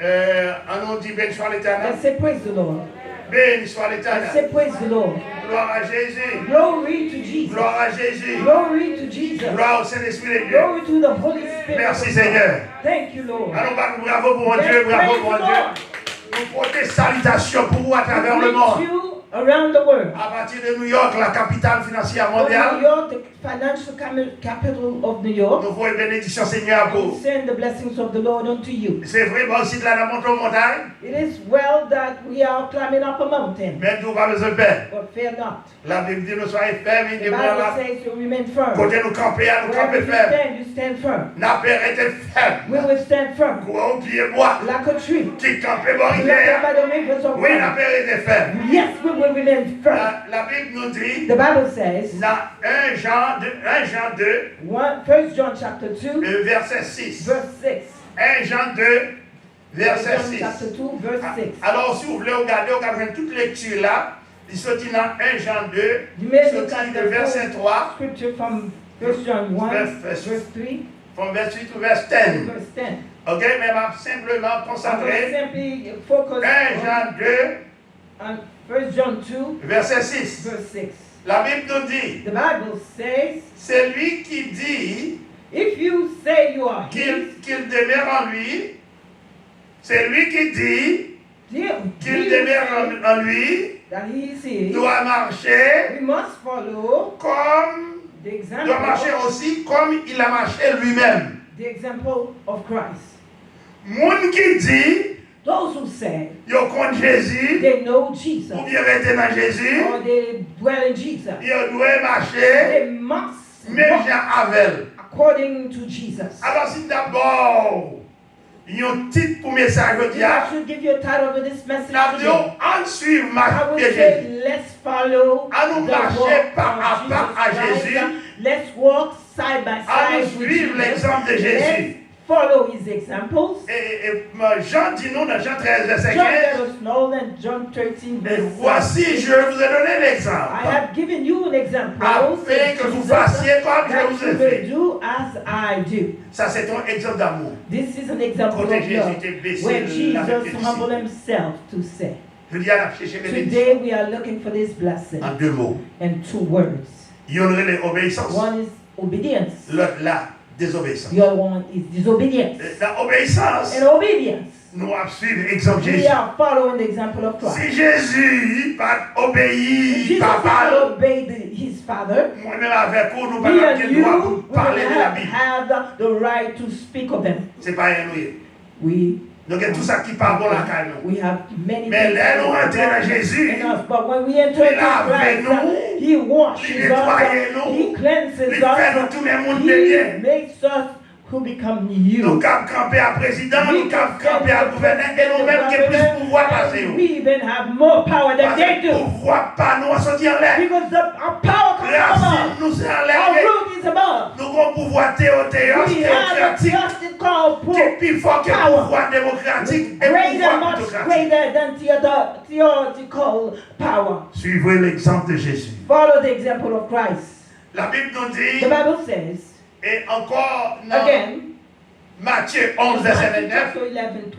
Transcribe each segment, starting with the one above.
On dit béni soit l'Éternel. Let's say praise the Lord. Béni soit Let's l'Éternel. say praise the Lord. Gloire à Jésus. Glory to Jesus. Gloire à Jésus. Glory to Jesus. Gloire au Saint-Esprit de Dieu. Glory to the Holy Spirit. Merci Seigneur. Thank you, Lord. Allons battre bravo pour mon Dieu, bravo pour mon Dieu. Nous portons salutations pour vous à travers le monde. You around the world. À partir de New York, la capitale financière From New mondiale, York, the financial capital of New York. nous voyons bénédiction Seigneur pour vous. Send the blessings of the Lord unto you. C'est vraiment aussi de la montée aux montagnes, It is well that we are climbing up a mountain, mais nous pas besoin de peur. but fear not. La Bible dit nous soyons fermes, il The dit Bible voilà, says you remain firm. côté nous camper, nous Wherever camper you ferme. stand firm. N'a pas été ferme. We will stand firm. Quoi au pied bois, Like a tree. qui campait bon Planted hiver. by the rivers of Oui, n'a water. pas été ferme. Yes, we will remain firm. La Bible nous dit, The Bible says, dans 1 Jean 2, 1 John chapter 2, verset 6. verse 6. 1 Jean 2, verset John 6. chapter 2, verse 6. Alors, si vous voulez regarder, vous regardez toute lecture là, il sortit dans 1 Jean 2, You may il look sortit at de the verset full 3, scripture from 1 John 1, verse 3, from verse 8 to verse 10. verse 10. Ok, mais va simplement I will concentrer simply focus 1 Jean 2, on 1 John 2, verset 6. verse 6. La Bible nous dit, The Bible says, c'est lui qui dit if you say you are his, qu'il demeure en lui, c'est lui qui dit qu'il demeure en lui, that he is his, doit marcher we must follow comme, the doit marcher example, aussi comme il a marché lui-même. the example of Christ. Moun qui dit, Those who say yo connaît Jésus, they know Jesus ou bien rester dans Jésus, or they dwell in Jesus, yo doit marcher, they must même walk Jean avec. according to Jesus. Alors si d'abord, il y a un titre pour message If aujourd'hui, I should give you a title for this message la today, vidéo, en suivre I marche would de say, Jésus. let's follow À nous the marcher walk pas à of pas à Jesus Jésus. Christ. Let's walk side by À nous side with suivre Jesus. l'exemple de Let's Jésus. follow his examples. Et Jean dit nous dans Jean 13, verset John let 15, us know that John 13 et verse voici, 6. je vous ai donné I l'exemple, have given you an example, afin says que vous Jesus, fassiez comme je that vous you ai will fait. do as I do. Ça, c'est ton exemple d'amour. This is an example Côté of Jésus love, était baissé, where la Jesus tête humbled ici. himself to say, Je dis à la chercher bénédiction today we are looking for this blessing en deux mots. in two words. Il y en aurait l'obéissance, One is obedience. l'autre la désobéissance. The other one is disobedience. Dans l'obéissance, And obedience, nous avons suivi l'exemple de we Jésus. are following the example of Christ. Si Jésus pas obéi, Jesus papa, did not obey his father. moi-même avec vous, nous Me n'avons and pas le you, droit we pour parler de la will Bible. have the right to speak of them. Ce n'est pas rien, nous. We Donc, tout ça qui parle bon la caille, nous. we have many Mais things là, nous that rentrons dans Jésus. in us, but when we enter Il into lave Christ, nous, He washes il us, nettoie nous, He cleanses il fait nous us, tout le monde de bien. He makes us who become Nous you. sommes campés à président, nous sommes campés à gouverneur, et nous-mêmes qui avons plus de pouvoir passer. And we even have more power than Parce they que le do. pouvoir pas nous sortir en l'air. Because our power comes from Racine above. nous c'est en Our l'air. root is above. Nous avons un pouvoir théocratique We have a theocratic called qui est plus fort que le power. pouvoir démocratique et le Greater, pouvoir much plutocratique. greater than theological power. Suivez l'exemple de Jésus. Follow the example of Christ. La Bible nous dit, The Bible says, et encore dans again, Matthieu 11, verset Matthew 29, chapter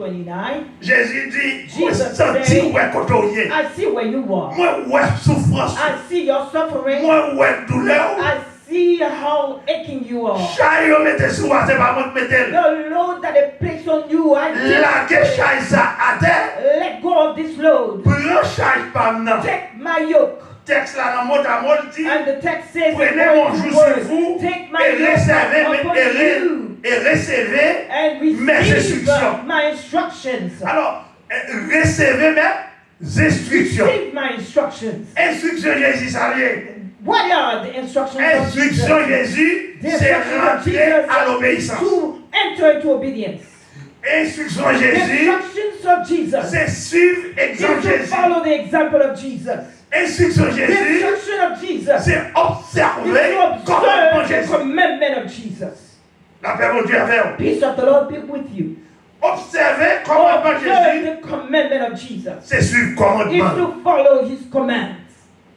11:29, Jésus dit, Jesus moi said, senti où est côté. I see where you are. Moi où est souffrance. I see your suffering. Moi où est douleur. I see how aching you are. Chaille yo mette sous moi, c'est pas moi qui mette. The load that is placed on you, I La que chaille ça à terre. let go of this load. Prends chaille pas maintenant. Take my yoke. Texte là dans mot à mot dit, And the text says, prenez in mon word joug to sur word, vous take my et yoke recevez upon you et recevez and mes receive instructions. my instructions. Alors, recevez mes instructions. Receive my instructions. Instruction Jésus, ça vient. What are the instructions of Jesus? Instruction Jésus, The c'est instructions of rentrer Jesus à l'obéissance. to enter into obedience. Instruction The Jésus, instructions of Jesus c'est suivre is exemple to Jésus. follow the example of Jesus. Instruction The Jésus, instruction of Jesus c'est is observer to comment observe the Jésus. commandment of Jesus. La paix de Dieu avec vous. Peace of the Lord be with you. Observer comment Jésus, Observe the commandment of Jesus. c'est suivre Is commandement. to follow his commands.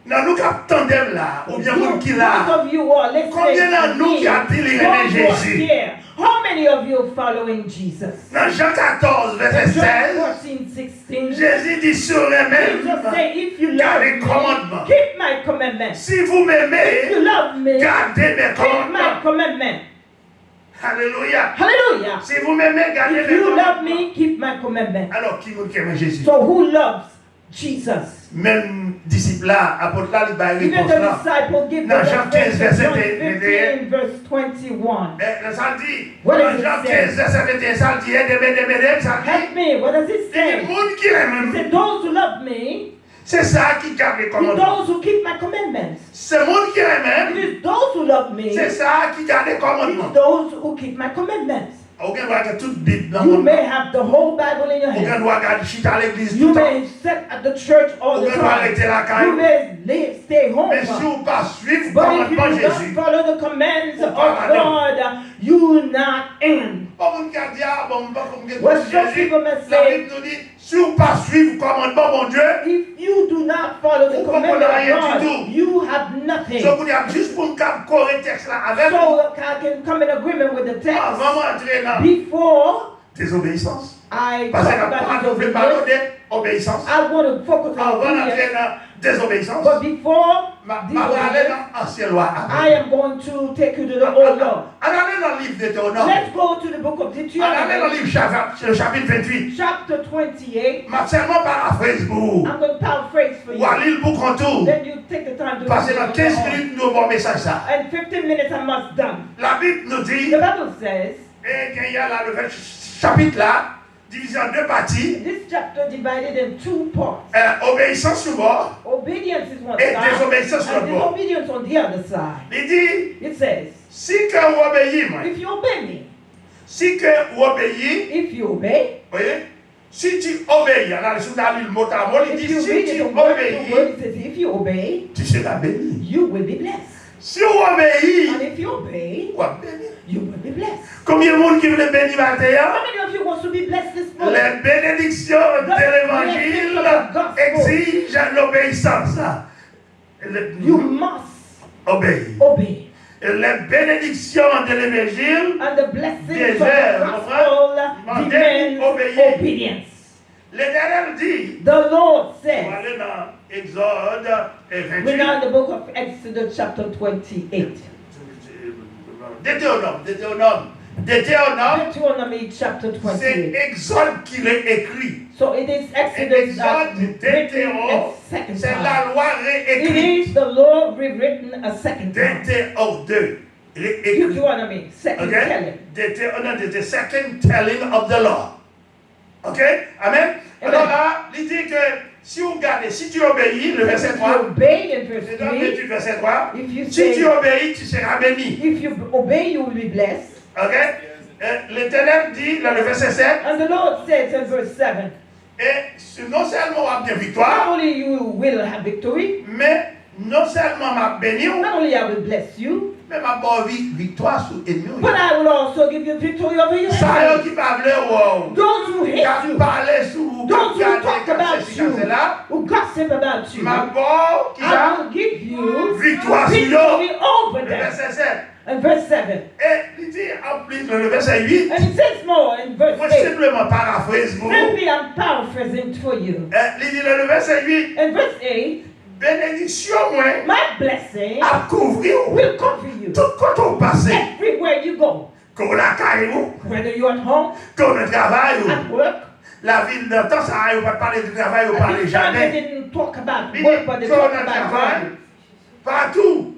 Dans nous qui attendons là, ou bien nous qui là, Most of you are, let's combien say, d'entre nous qui a dit les those who are Jésus? here, how many of you are following Jesus? Dans Jean 14, verset 16, 14:16. Jésus dit sur les Jesus mêmes, say, if you love gardez les me, commandements. keep my commandments. Si vous If you m'aimez, love me, gardez mes keep my commandements. commandments. Alléluia. Hallelujah. Si vous m'aimez, gardez If mes you love commandements. me, keep my commandments. Alors, qui vous aime Jésus? So who loves Jesus? Même disciple là, apôtre là, il va Even répondre the là. disciple give Dans the Jean 15, verset John 21. 15, verse 21. Ça dit, What dans does it Jean say? 15, verset 21, ça dit, aidez-moi, ça dit, Help me. What does it il y a say? des gens qui It l'aiment. said, those who love me, C'est ça qui garde les is commandements. those who keep my commandments. C'est le monde qui It l'aime. is those who love me, C'est is ça qui garde les commandements. those who keep my commandments. Aucun doit garder toute Bible dans You mon may have the whole Bible in your Aucun hand. doit garder chita à l'église tout You le temps. may sit at the church all the Aucun doit arrêter la time. You caille. may stay home. Mais si vous ne pas suivre le But if you commandement do not Jésus, follow the commands of pas là-dedans. God, you will not end. pas vous garder, bon, pas comme What some Jésus. people may La say, Bible nous dit, si vous ne pas suivre le commandement, mon Dieu, if you do not follow the Vous commandment comprenez rien of du God, tout. you have nothing. je vous dis, juste pour me corriger texte là avec vous, So I can come in agreement with the text. avant d'entrer dans Before désobéissance. I Parce talk que about quand on fait disobedience, pardonner, obéissance. I want to focus on Avant obedience. d'entrer dans désobéissance, But before ma aller disobedience, dans l'ancienne loi. I am going to take you to the old law. Allez dans le livre d'Étonnant. Let's go to the book of Allez dans le Deuteronomy, livre chapitre 28. chapter 28. Ma seulement paraphrase pour vous. I'm going to paraphrase for Ou you. à l'île pour contour. Then you take the time to Parce que read dans it 15 on your own. minutes, nous avons un message ça. And 15 minutes I'm almost done. La Bible nous dit, The Bible says, et qu'il y a là le chapitre là, divisé en deux parties. this chapter divided in two parts. Obéissance sur bord Obedience is one et side, désobéissance sur and l'autre bord. disobedience on the other side. Il dit, It says, si que vous obéissez, moi, if you obey me, si que vous obéissez, if you obey, voyez, si tu obéis, alors si vous avez le mot à mot, il if dit, you si read tu it word to word, obéis, it says, if you obey, tu seras béni. you will be blessed. Si vous obéissez, And if you obey, vous êtes béni. you will be blessed. Combien de monde qui veut bénir How matin? many of you want to be blessed this morning? Les bénédictions de l'évangile exigent l'obéissance. You must Obéir. obey. Les bénédictions de l'évangile, And the blessings of Yes, the gospel demand obéir. obedience. l'Éternel dit, The Lord on va says, aller dans Exode we're now in 28, the book of Exodus chapter 28. Deutéronome, Deuteronomy chapter c'est 28. Exode qui l'a écrit. So it is Exodus that Exode, written a Deutéro, second c'est time. la loi It réécrite. is the law rewritten a second time. Deutéronome 2, réécrit. Deuteronomy, second Okay? telling. Deuteronomy, the second telling of the law. Ok? Amen? Alors là, il dit que si vous regardez, si tu obéis, le verset If you 3, obey in verse c'est dans 3, le verset 3, if you si tu say, obéis, tu seras béni. if you obey, you will be blessed. Ok? L'Éternel dit dans le verset 7, And the Lord says in verse 7, et non seulement on va bien not victoire, only you will have victory, mais non seulement m'a béni, not only I will bless you, mais m'a pas victoire sur l'ennemi. but I will also give you victory over your Ça y est enemies. qui parle, wow. Those who Qui hate you, parle sur vous, those qui who talk about ceci, you, comme cela, who gossip about you, ma part, qui I a will give you victoire sur eux. victory over Le them. verset 7. And verse 7. Et il dit en plus, le verset 8, And it says more in verse moi 8. simplement paraphrase pour vous. Simply I'm paraphrasing for you. Il dit le verset 8, In verse 8, bénédiction, moi, my blessing à couvrir will cover you tout quand on passe. everywhere you go. Qu'on la caillou, Whether you're at home, qu'on le travail, at work. la ville de temps, ça on va parler du travail, on At parle this time jamais. they didn't talk about Il work, dit but they qu'on talked le about travail, God. partout.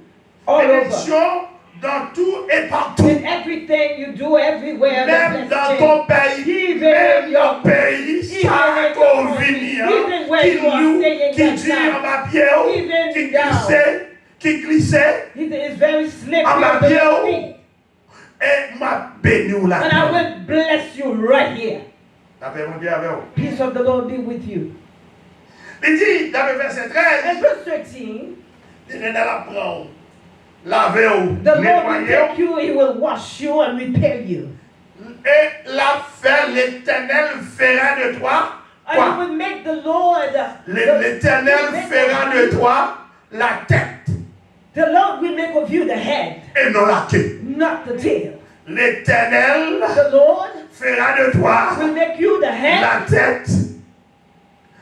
All over. Bénédiction dans tout et partout. In everything you do, everywhere, Même the dans blessing. ton pays, Even même in your dans pays, even ça in your qu'on country, vit, even where qui you are loue, staying qui right dit now, en ma pierre, even qui down. glissait, It is very slippery en ma on the pierre, street. et m'a béni là. And I will bless you right here. D'après mon Dieu avec vous. Peace of the Lord be with you. Il dit dans le verset 13, And verse 13, il est dans la prendre, laver ou, the Lord will nettoyer take you, He will wash you and repair you. et la faire, l'Éternel fera de toi And He quoi? will make the Lord, L'Éternel fera de toi la tête the Lord will make of you the head, et non la queue. not the tail. L'Éternel The Lord fera de toi will make you the head,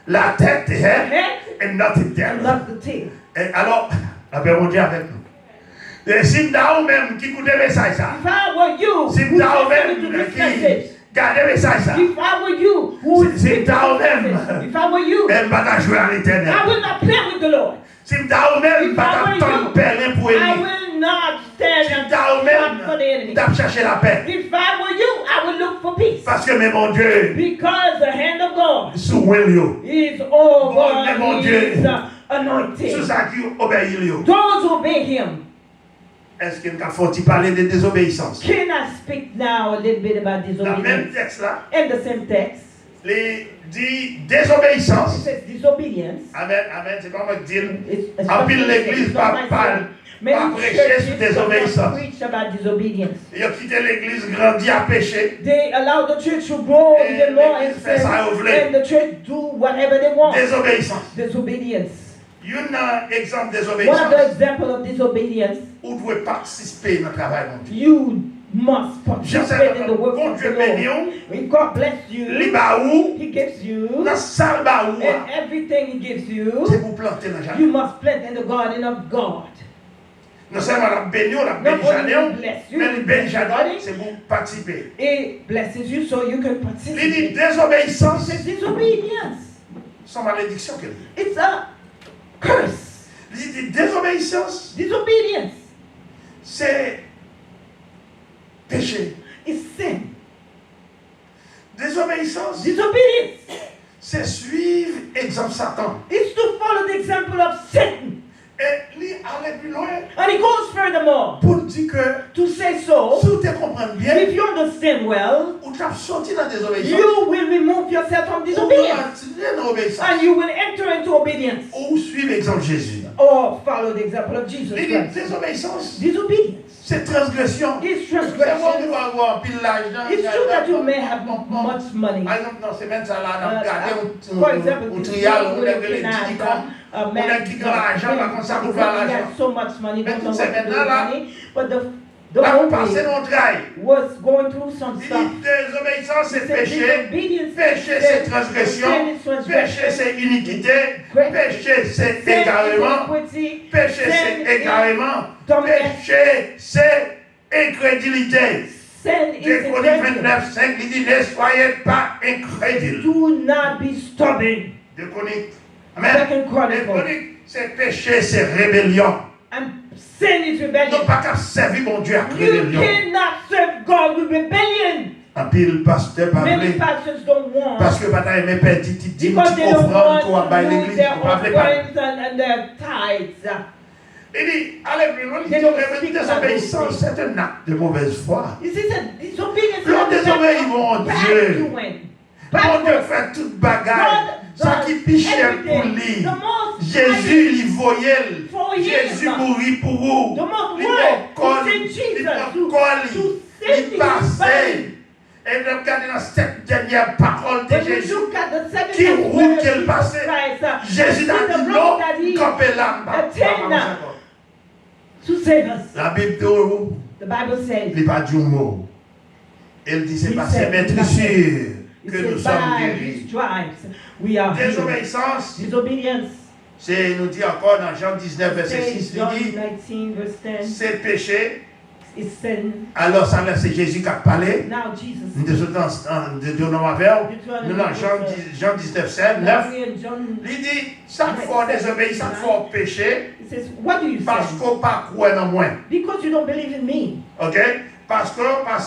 la tête, the head, head and not the and tail. not the tail. Et alors, la paix mon Dieu avec nous. Et si nous même qui écoutez le message ça, If I were you, si who nous listened to même this qui message, gardez le message ça, if I were you, who would Si- si listen to thou this même- message, if I were you, elle va pas jouer à l'éternel. I will not play with the Lord. Si nous même If pas I were t'attendre you, perler pour I ennemi. will not stand Si and nous trap for the même enemy. t'as cherché la paix. If I were you, I would look for peace. Parce que mais mon Dieu, Because the hand of God sous Willio, is Bon, mon over Dieu. his sous anointing. ça qui obéit Lio. Those who obey him. Est-ce qu'il faut parler de désobéissance? Can I speak now a little bit about Dans le même disobedience? texte là, In the same text, les dit it désobéissance. says disobedience. Amen, amen, c'est comme on dit. It's En pile l'église it's not pas my parle, saying. Many prêcher churches sur do désobéissance. not preach about disobedience. Ils ont quitté l'église, grandi à pécher. They allow the church to grow Et even more and l'église fait ça au blé. and the church do whatever they want. Désobéissance. Disobedience. Un exemple One of the désobéissance examples of disobedience, où vous devez participer dans le travail de Dieu. you must participate in the work Bon of the Dieu Lord. béni, If God bless you, libaou, He gives you, dans salle baou, and everything He gives you, c'est pour planter dans le jardin. you must plant in the garden of God. Non seulement la béni, la Not béni only jardin, bless you, mais le béni bless jardin, everybody. c'est pour participer. It blesses you so you can Il dit participate. désobéissance, It's disobedience. sans malédiction qu'elle dit. It's a curse. Il dit désobéissance, Disobedience c'est péché. is sin. Désobéissance, Disobedience c'est suivre exemple Satan. is to follow the example of Satan. Et lui aller plus loin And he goes furthermore pour dire que to say so. si vous te comprenez bien, If you understand well, ou tu as sorti dans la désobéissance, you will remove yourself from ou disobedience. tu es dans l'obéissance, And you will enter into obedience. ou suivre exemple Jésus. Or follow the example of Jesus Il dit Christ. désobéissance, Disobedience c'est transgression. is C'est bon, tu transgression. dois avoir un pile d'argent. It's true that you may have much money. Par exemple, dans ces mêmes ça là, on a gardé For example, un this trial, man on will a les looking petits at a on a man qui a l'argent, par contre, ça vous fait l'argent. has so much money, Mais don't know tout what ça to do with maintenant, là, money. But the La whole passé way dans le travail. was going through some Il stuff. dit désobéissance, c'est He said péché. disobedience Péché, is c'est sin. transgression. Sin is transgression. Péché, c'est iniquité. Péché, c'est Sin is égarement. iniquity. Péché, Sin c'est égarement. dominance. Péché, c'est incrédulité. Sin is Déconis incredulity. 29, 5, il dit ne soyez pas incrédules. Do not be stubborn. Déconis. Amen. Second Chronicles. Déconis, c'est péché, c'est rébellion. And sin is Non rebellion. pas qu'à servir mon Dieu à You rébellion. cannot serve God with rebellion. En pile, pasteur, pas Many vrai. pastors don't want. Parce que pas aimé père dit Because they don't offrande quoi want à to lose l'église, their pas vrai pas. offerings and their tithes. Il dit, allez plus loin, il dit, They don't la speak désobéissance, about c'est un acte de mauvaise foi. You see, that disobedience L'on is désobéit, mon bad Dieu. doing. Mon Bad Dieu work. fait toute bagaille. God Ça qui does pichait pour everything. lui. The most Jésus, il voyait. For Jésus him. mourit pour vous. The most Il word colle, to send il Jesus colle, to send il passait. his Et vous regardez dans cette dernière parole de When you Jésus. look at the seven Qui verse roule of qu'elle Jesus passait. Christ, Jésus see a the dit blood non, that he campez là. attained to save us. La Bible dit, The Bible says, il n'est pas dit un mot. Elle dit, c'est He pas ses said maîtres nothing. sûrs it que nous says, sommes by guéris. his stripes we are healed. Désobéissance, Disobedience. c'est, nous dit encore dans Jean 19, verset Says 6, John il dit, 19 verse 10 c'est péché. is sin. Alors, ça là, c'est Jésus qui a parlé. Now Jesus. Nous sommes dans Deutéronome, nous dans Jean 19, 7, 9. Now we in John. Il dit, chaque fois désobéir, chaque fois péché, It says, what do you parce say? qu'on pas croit en moi. Because you don't believe in me. Ok? Parce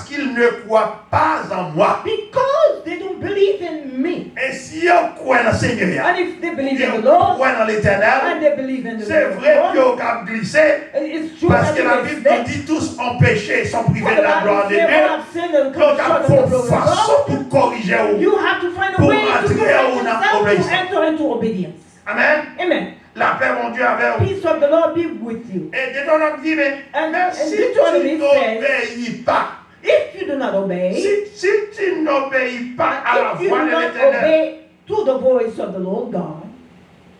qu'ils ne croient pas en moi. Because they don't believe in me. Et si on croit dans le Seigneur, And if they believe ils in the Lord, croient dans l'éternel, and they believe in the c'est Lord, vrai qu'ils ont qu'à glisser. it's true Parce that que la they Bible nous dit tous ont péché, sont privés de la gloire de Dieu. Donc, il faut une façon pour corriger. You have to find a Pour way to entrer correct ou dans yourself to obéissance. enter into obedience. Amen. Amen. La paix, mon Dieu, avec vous. Peace of the Lord be with you. Et Deutéronome dit, mais And si Deuteronomy tu n'obéis pas, If you do not obey, si tu n'obéis pas à la if you voix do de not l'éternel, obey to the voice of the Lord God,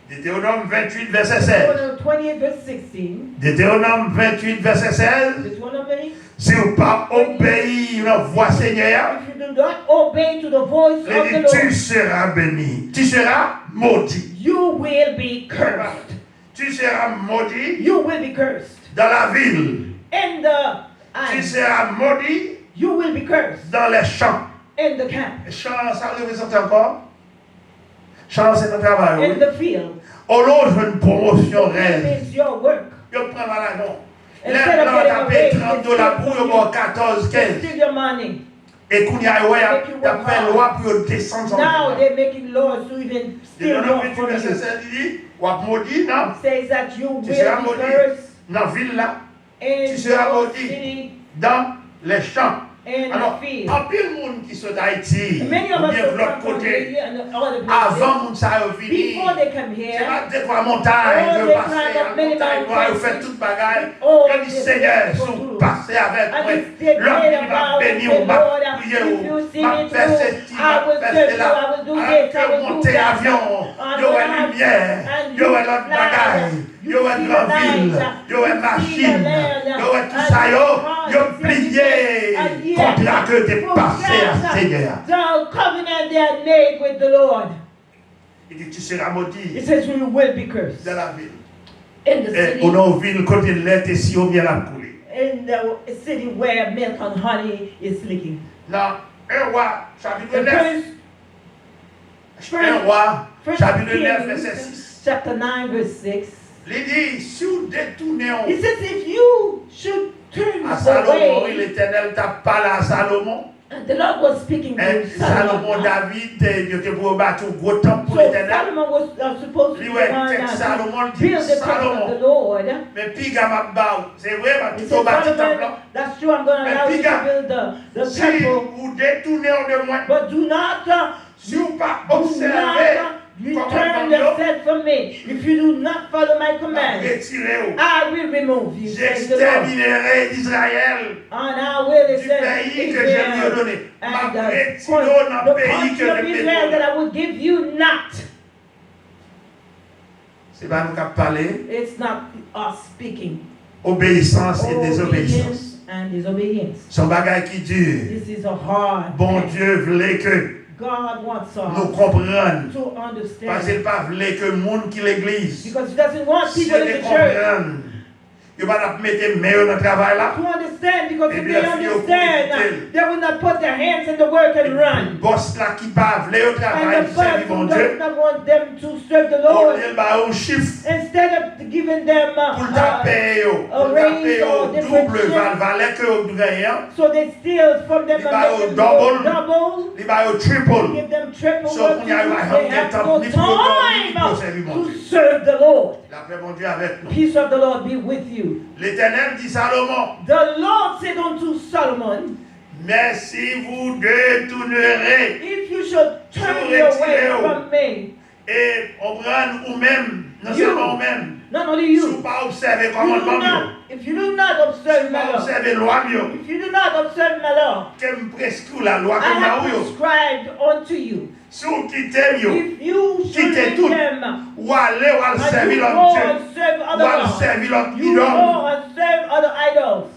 Deutéronome 28, verset 16. Deuteronomy 28, verse 16. Deutéronome 28, verset 16. Deuteronomy. Si vous pas obéir à la voix Seigneur, If you do not obey to the voice of the tu Lord, seras béni. Tu seras maudit. you will be cursed. Tu seras maudit You will be cursed. dans la ville. In the Tu and seras maudit you will be cursed dans les champs. in the camp, Champs, ça représente encore. Champs, c'est notre travail. in the field. Au lieu de une promotion That réelle, is your work. je prends ma l'argent. Instead Là, of on va getting a taper raise, 30 $ pour y avoir 14, 15. Steal your money. Et qu'on y a fait loi pour descendre son Now they're making laws to even steal Deutéronome more 28, from verset you. 16, il dit, ou à maudit, non? It says that you Tu seras will be maudit cursed dans la ville là, in Tu seras your maudit. city, dans les champs. in Alors, the field. en pile monde qui sont d'Haïti, ou Many of bien us de have l'autre come from côté, here and other places. avant moun sa yo vini, Before they come c'est here, pas des trois montagnes, Oh, de they passer climb up à many montagne noire, vous mountains. faites toute bagaille. Oh, Je dis, this Seigneur, is si what vous to do. passez avec I moi, just stay l'homme prayed qui va about it, bénir, say, on va Lord, prier, if you see on me va faire through, ceci, I on will va faire serve you, cela. I will do Alors this, I que will do monter that. avion, And il y aurait when I- lumière, and il y aurait you l'autre fly, bagaille, il y aurait you see grande the ville, light, il y aurait you see the machine, land, il y aurait tout and ça, you il y a plié and yet, contrat que tu passé à forget Seigneur. the covenant they had made with the Lord. Il dit, tu seras maudit It says you will be cursed dans la ville. in the Et city. on a ville côté de l'air et si on vient la couler. In the city where milk and honey is leaking. Dans 1 roi, chapitre The 9. first 1 roi, First chapitre 9, verset Kings, 6. chapter 9, verse 6. Il dit, si vous détournez It says, if you should turn à Salomon, away, l'Éternel t'a parlé à Salomon. and the Lord was speaking Et to Salomon, Solomon. David, il était pour battre un gros temple pour So l'Éternel. Solomon was supposed to Lui, be ouais, the one texte that Salomon dit, build the temple of Salomon, the Lord. mais piga ma barre. C'est vrai, ma He plutôt said, bâti temple. Solomon, that's true, I'm going to Mais allow you Piga, to build the Si temple, vous détournez de moi, but do not si vous pas do observé not return yourself from me. If you do not follow my commands, retirez-vous. I will remove you, says the Lord. J'exterminerai d'Israël And I will du extend pays que je lui ai Israel donné. and Ma the retiré dans le pays country que of je Israel that lui I will give you not. C'est pas nous qui parler. It's not us speaking. Obéissance et désobéissance. Obedience and disobedience. Son bagage qui dure. This is a hard Bon thing. Dieu voulait que God wants nous us comprenions. to Parce understand. qu'il pas voulait que le monde qui l'église. Because he doesn't want Si people ils in the church comprennent. Il va pas mettre main dans le travail là. to understand, because if Maybe they a few understand, people. they will not put their hands in the work and run. Boss là qui pas voulait au travail, And the boss servir bon who does Dieu. not want them to serve the On Lord, lui a un chiffre instead of giving them pour le taper a raise or different double shift, valait que au gagnant. so they steal from them They and buy make a them double. go double, Il va au triple. give them triple So, work to when you do. have They that have time, no you put on time the service mon to Dieu. serve the Lord. La paix mon Dieu avec nous. Peace of the Lord be with you. L'Éternel dit Salomon, The Lord said unto Solomon, mais si vous détournerez if you should turn So your let's way go. from me, et on prend ou même, non You. seulement ou même, not only si vous you, pas observer you comment do not, if you do not observe my pas law, observer loi mieux, if you do not observe my law, que me prescrit la loi I comme have là où prescribed unto you. si vous quittez mieux, If you should quittez leave tout, them, ou aller ou aller and you servir go l'autre Dieu, and serve ou other aller gods, servir l'autre you idole, go and serve other idols.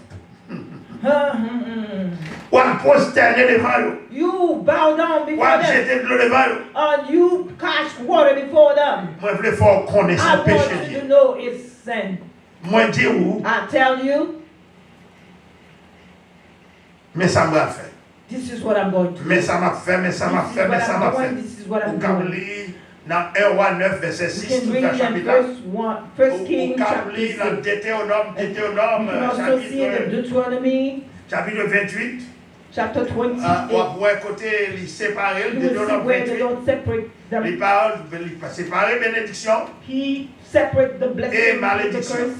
ou aller prosterner devant eux, You bow down ou before aller them, jeter de l'eau devant eux. and you cast water before them. Moi, je veux faire I connaître péché want you Dieu. to know it's sin. Moi, dis où, I tell you, mais ça m'a fait. this is what I'm going to do. Mais ça m'a fait, mais ça m'a This is fait, mais what ça I'm m'a doing. fait. This is what I'm Ou comme doing. lire dans 1 roi 9, verset You 6, can tout read le in chapitre. First Ou King comme chapter 6. lire dans You Deutéronome, can also see in the Deuteronomy chapitre 28. chapter 28. On va côté, il séparé, You le will see Deutéronome where the 28. Lord separate Les them. paroles, il séparé bénédiction. He separate the blessing Et from the malédiction. curse.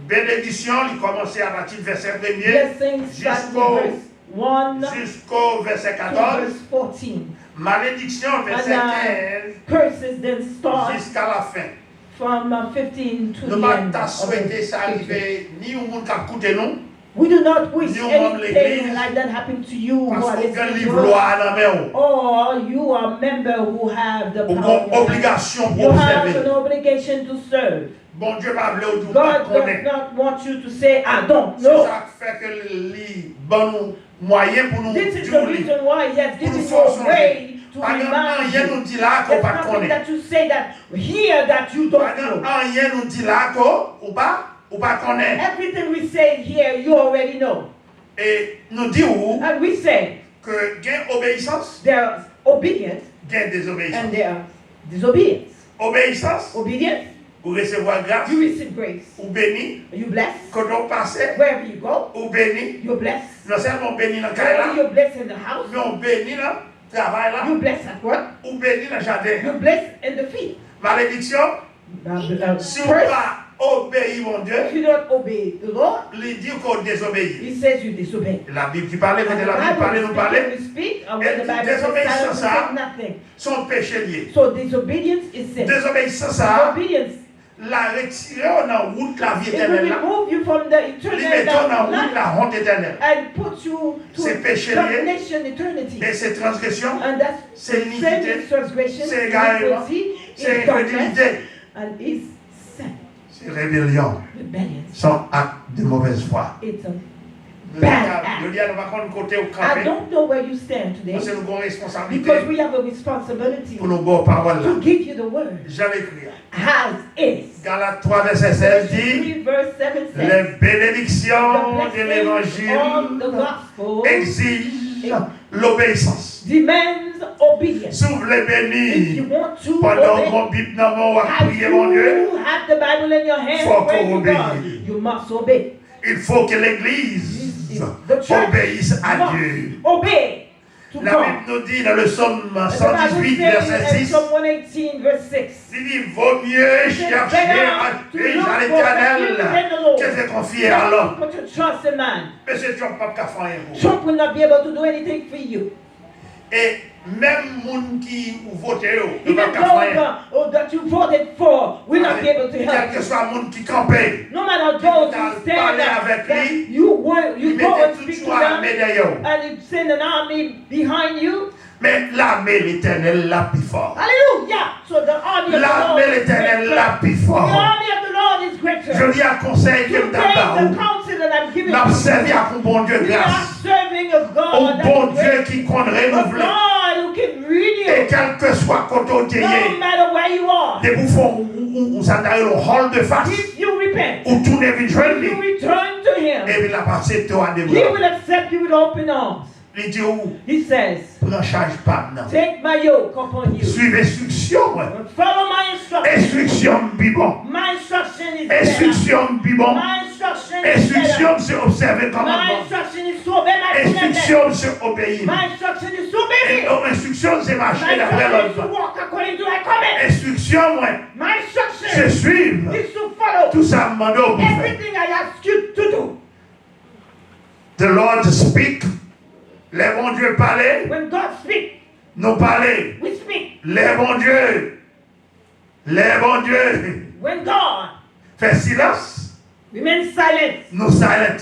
Bénédiction, il commençait à partir du verset 1er Blessings start jusqu'au with verse 1 jusqu'au verset to 14. verse 14. Malédiction, verset And 15 curses then start jusqu'à la fin. from 15 to Nous the ne end. pas of souhaiter the ça scripture. arriver ni au monde qui a écouté nous, We do not wish Nous, membres de l'Église, anything like that happen to you who parce are qu'on a un listening livre to us. loi à la main. Or you are a member who have the Ou power. une obligation You pour have an observer. obligation to serve. Bon Dieu m'a appelé au tout pas God does connaître. not want you to say, I don't C'est know. ça qui fait que le livre bon nous moyen pour nous This is dire the au livre. reason why he has Pour nous given you faire a changer. way to Pas remind rien you. nous dit là qu'on There's pas nothing connaître. that you say that here that you don't know. Rien nous dit là qu'on pas connaître. Everything we say here, you already know. Et nous disons And we say que gain obéissance, there's obedience gain and désobéissance. there's disobedience. Obéissance, Obedience, ou recevoir grâce, you receive grace. ou béni. You bless. Quand on passe, Wherever you go, ou béni. you're blessed. Non seulement béni dans le Wherever cas là, you're blessed in the house, mais on béni dans le travail là, you're blessed at work, ou béni dans le jardin. you're blessed in the field. Malédiction, si on ne First, pas obéir mon Dieu, if you don't obey the Lord, il dit qu'on désobéit. he says you disobey. La Bible qui parlait, quand And the la Bible parlait, Bible nous speaks, parlait, we speak, and when the Et Bible says désobéissance, silence, we ça, say nothing. son péché lié. So disobedience is sin. Désobéissance, ça, Obedience, la retirer en route la vie it will éternelle. remove you from the Il eternal met en route life la honte éternelle. and put you to C'est péché lié. damnation eternity. Et ces transgressions, And that's c'est sin iniquité, is transgression, c'est égarement, iniquity, c'est is darkness, incrédulité, and is sin, c'est rébellion, rebellion. sont actes de mauvaise foi. It's a Le bad act. diable va prendre côté au I campé, don't know where you stand today parce que nous avons une responsabilité because we have a responsibility pour nos bonnes paroles là. to give you the word J'allais écrire. as is. Galates 3, verset 16 dit, 3 verse 7 says, les bénédictions the de blessing of l'évangile the gospel exigent l'obéissance. demands obedience. Si vous voulez If you bénir want to pendant obey, qu'on Bible dans mon à as prier mon Dieu, you have the Bible in your hand, Faut where qu'on you obéisse. go, you must obey. il faut que l'Église The church obéisse à must Dieu. obey to La God. Bible nous dit dans le psaume And the 118, Bible verset says in 6, Psalm 118 verse 6, il dit, vaut mieux chercher à l'Éternel que de confier à l'homme. put your trust in man. Mais c'est Dieu pas qu'à faire un coup. Trump will not be able to do anything for you. Et même les gens qui votent, ne Even pas qu'à faire those that you voted for will not be able to quel help que you. soit le monde qui campait, No matter those T'as who stand parlé up, avec that lui, you il go and mettait speak tout to à l'armée them, derrière. and you send an army behind you. Mais l'armée l'éternel l'a plus fort. Hallelujah! So the army of the Lord L'armée is l'éternel greater. l'a plus The fort. army of the Lord is greater. Je lis un conseil que You me take the donne. counsel that I'm giving N'a you. servi à un bon Dieu We are grâce. serving a Au God that bon is Dieu great. qui compte A renouveler. God who can renew. Et quel que soit côté où tu es, No matter where you are. des bouffons ou ça t'a eu le hall de face, If you repent, ou tout n'est vu joindre, you return to Him. et il a passé toi à des He bras. will accept you with open arms. Il dit où? He says, Prends charge pas maintenant. take my yoke upon you. Suivez instruction, moi. Follow my instruction. Instruction bibon. My instruction is better. Instruction bibon. My instruction is better. Instruction c'est observer My commandement. instruction is to obey my commandments. Instruction c'est obéir. My instruction is to obey Et me. instruction c'est My marcher d'après instruction is to l'autre. walk according to thy command. Instruction, moi, My instruction c'est suivre. is to follow Tout ça m'a demandé. everything I ask you to do. The Lord speak. Les bons dieux parlaient. When God speaks, Nous parler. we speak. Les bons dieux. Les bons dieux. When God Fait silence. remains silent, Nous silent.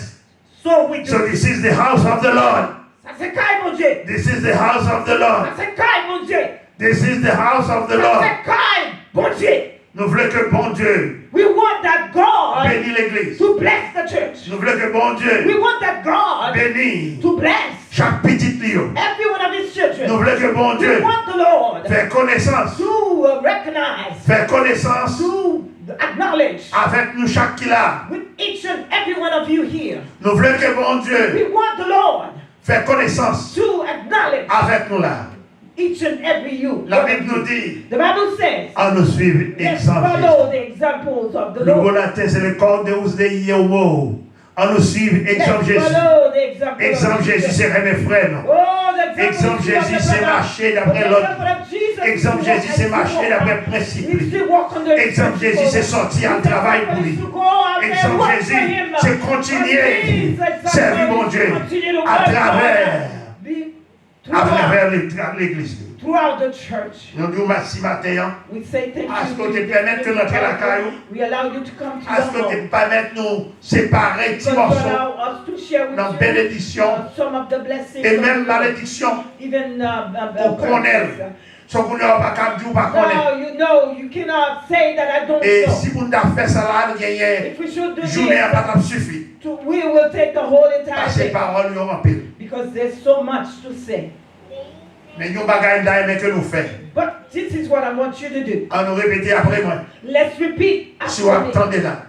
so we do. So this is the house of the Lord. Ça c'est caille, mon Dieu. This is the house of the Lord. Ça c'est caille, mon Dieu. This is the house of the Ça Lord. c'est caille, mon Dieu. Nous voulons que bon Dieu We want that God bénisse l'église. to bless the church. Nous voulons que bon We Dieu want that God bénisse to bless chaque petit lieu. every one of His children. Nous voulons que bon We Dieu want the Lord fasse connaissance. to recognize, Faire connaissance to acknowledge avec nous chaque qui là. with each and every one of you here. Nous voulons que bon Dieu We want the Lord fasse connaissance to acknowledge avec nous là. each and every you. La Bible nous dit, The Bible says, à nous suivre let's exemple. follow the examples of the Le Lord. volatin, c'est le corps de vous de Yéhomo. À nous suivre exemple Let's Jésus. follow the example Exemple of Jésus, Jesus. c'est mes frères. Non? Oh, the Exemple example Jésus, of the c'est brother. marcher The d'après l'autre. example of Jesus, Exemple he Jésus, c'est walked marcher and d'après he le principe. He still walk on the Exemple Jésus, c'est sortir en travail pour lui. Exemple Jésus, c'est continuer servir mon Dieu à travers l'église. throughout the church. Nous disons merci matin. We say thank À ce you. que tu permettes que notre la caillou. We allow you to come to À ce your que tu home. permettes nous séparer Because petits you morceaux allow us to share with dans you bénédiction some of the blessings. et of même the Lord. malédiction. Even On connaît. Ce qu'on n'a pas capté ou pas connaître. now you know you cannot say that I don't Et know. si vous n'avez fait ça là, vous gagnez. If we should do Journée à this, pas suffit. we will take the whole entire Parce que ces day. paroles nous en pile. Because there's so much to say. Mais nous bagaille d'ailleurs que nous faisons. But this is what I want you to do. On nous répéter après moi. Let's repeat Si vous after me. attendez là.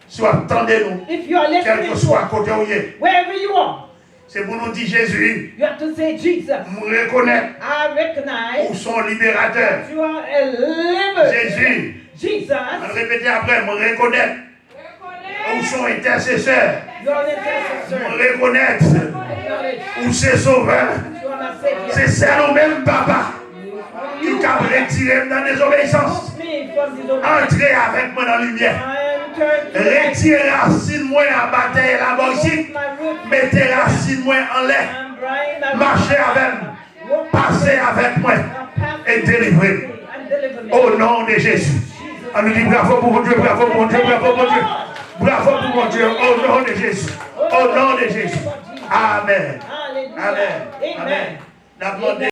Si vous attendez nous. If you are Quel listening que to soit us, côté où il est. wherever you are, C'est pour nous dire Jésus. you have to say, Jesus, Nous reconnaître I recognize où son libérateur. you are a liberator. Jésus. Jesus, On répéter après. Nous reconnaître où son intercesseur. you are an Nous intercessor. reconnaître Acknowledge où c'est sauveur. you are my Savior. C'est ça nous-mêmes, papa. Qui You t'a retiré dans la désobéissance. took me from the door. Entrez avec moi dans la lumière. I turn to the light. Retirez racine moi en bataille la bordite. Remove my root. Mettez racine moi en l'air. I'm bright, I'm Marchez avec moi. Passez avec moi. Et délivrez. and deliver me. Au nom de Jésus. On nous dit bravo pour mon Dieu, bravo pour mon Dieu, bravo pour mon Dieu. Bravo pour mon Dieu. Au nom de Jésus. Au nom de Jésus. Amen. Hallelujah. Amen. Amen. Amen. Amen.